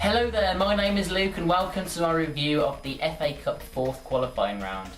Hello there, my name is Luke and welcome to my review of the FA Cup 4th qualifying round.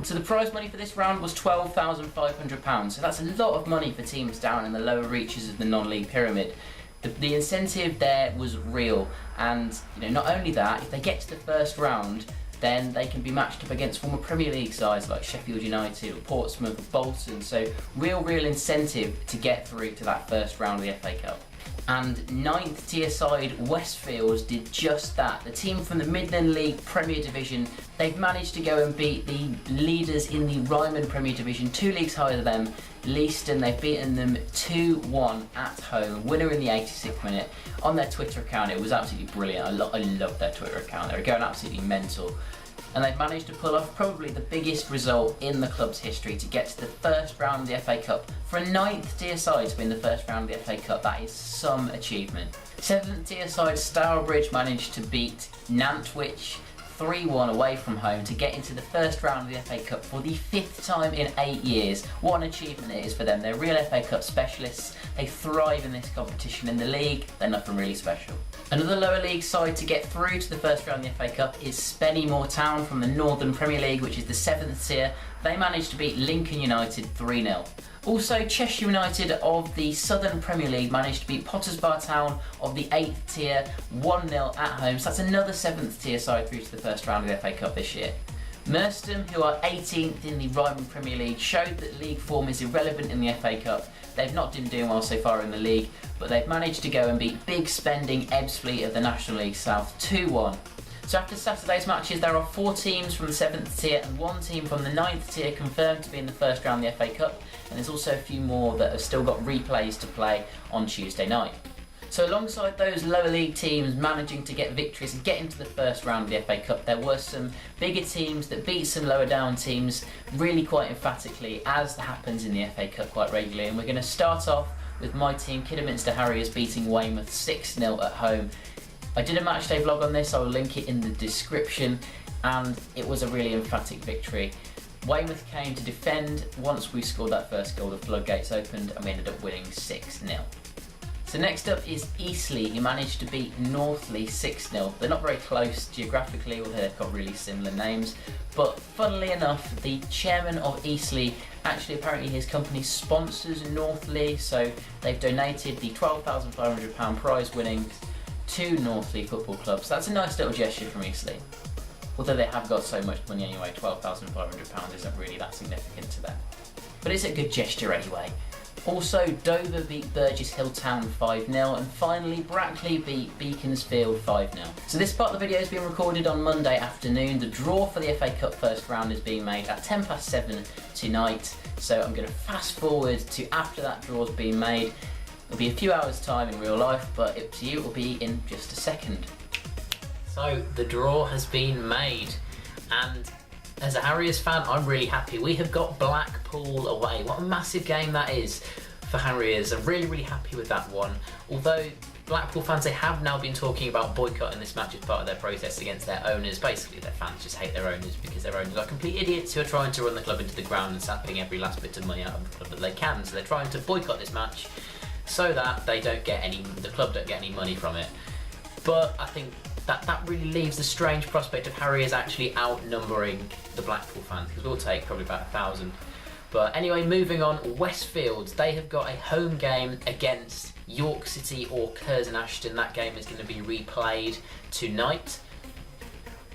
So the prize money for this round was £12,500, so that's a lot of money for teams down in the lower reaches of the non-league pyramid. The incentive there was real, and not only that, if they get to the first round, then they can be matched up against former Premier League sides like Sheffield United or Portsmouth or Bolton, so real incentive to get through to that first round of the FA Cup. And 9th tier side Westfield did just that. The team from the Midland League Premier Division, they've managed to go and beat the leaders in the Ryman Premier Division, 2 leagues higher than them, Leiston. They've beaten them 2-1 at home, winner in the 86th minute. On their Twitter account, it was absolutely brilliant. I love their Twitter account. They were going absolutely mental. And they've managed to pull off probably the biggest result in the club's history to get to the first round of the FA Cup. For a 9th tier side to be in the first round of the FA Cup, that is some achievement. 7th tier side Stourbridge managed to beat Nantwich 3-1 away from home to get into the first round of the FA Cup for the 5th time in 8 years. What an achievement it is for them. They're real FA Cup specialists. They thrive in this competition. In the league, they're nothing really special. Another lower league side to get through to the first round of the FA Cup is Spennymoor Town from the Northern Premier League, which is the 7th tier. They managed to beat Lincoln United 3-0. Also, Cheshire United of the Southern Premier League managed to beat Potters Bar Town of the 8th tier 1-0 at home. So that's another 7th tier side through to the first round of the FA Cup this year. Merstham, who are 18th in the Ryman Premier League, showed that league form is irrelevant in the FA Cup. They've not been doing well so far in the league, but they've managed to go and beat big spending Ebbsfleet of the National League South 2-1. So after Saturday's matches, there are 4 teams from the 7th tier and 1 team from the 9th tier confirmed to be in the first round of the FA Cup, and there's also a few more that have still got replays to play on Tuesday night. So alongside those lower league teams managing to get victories and get into the first round of the FA Cup, there were some bigger teams that beat some lower down teams really quite emphatically, as happens in the FA Cup quite regularly. And we're going to start off with my team, Kidderminster Harriers, beating Weymouth 6-0 at home. I did a matchday vlog on this, I will link it in the description, and it was a really emphatic victory. Weymouth came to defend. Once we scored that first goal, the floodgates opened and we ended up winning 6-0. So next up is Eastleigh, who managed to beat Northley 6-0. They're not very close geographically, although they've got really similar names. But funnily enough, the chairman of Eastleigh, actually apparently his company sponsors Northley, so they've donated the £12,500 prize winnings to Northley Football Club. So that's a nice little gesture from Eastleigh. Although they have got so much money anyway, £12,500 isn't really that significant to them. But it's a good gesture anyway. Also, Dover beat Burgess Hill Town 5-0, and finally Brackley beat Beaconsfield 5-0. So this part of the video has been recorded on Monday afternoon. The draw for the FA Cup first round is being made at 7:10 tonight, so I'm going to fast forward to after that draw's been made. It'll be a few hours time in real life, but up to you, it will be in just a second. So the draw has been made, and as a Harriers fan, I'm really happy. We have got Blackpool away. What a massive game that is for Harriers. I'm really happy with that one. Although Blackpool fans, they have now been talking about boycotting this match as part of their protest against their owners. Basically, their fans just hate their owners because their owners are complete idiots who are trying to run the club into the ground and sapping every last bit of money out of the club that they can. So they're trying to boycott this match so that the club don't get any money from it. But I think that really leaves the strange prospect of Harriers actually outnumbering the Blackpool fans, because we'll take probably about 1,000. But anyway, moving on, Westfield, they have got a home game against York City or Curzon Ashton. That game is going to be replayed tonight.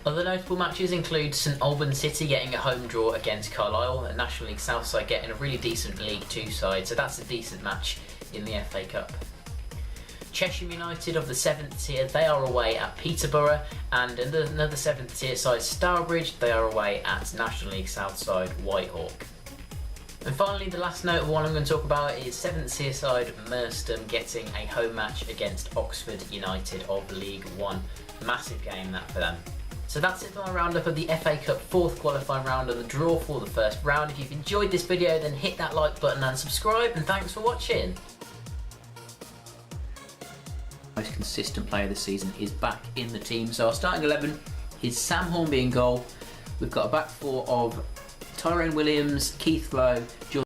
Other notable matches include St Albans City getting a home draw against Carlisle, a National League Southside getting a really decent League 2 side, so that's a decent match in the FA Cup. Cheshire United of the 7th tier, they are away at Peterborough, and another 7th tier side, Stourbridge, they are away at National League Southside Whitehawk. And finally, the last notable one I'm going to talk about is 7th tier side Merstham getting a home match against Oxford United of League 1. Massive game that for them. So that's it for my roundup of the FA Cup 4th qualifying round and the draw for the first round. If you've enjoyed this video, then hit that like button and subscribe, and thanks for watching. Most consistent player this season is back in the team. So our starting 11 is Sam Hornby in goal. We've got a back four of Tyrone Williams, Keith Lowe, George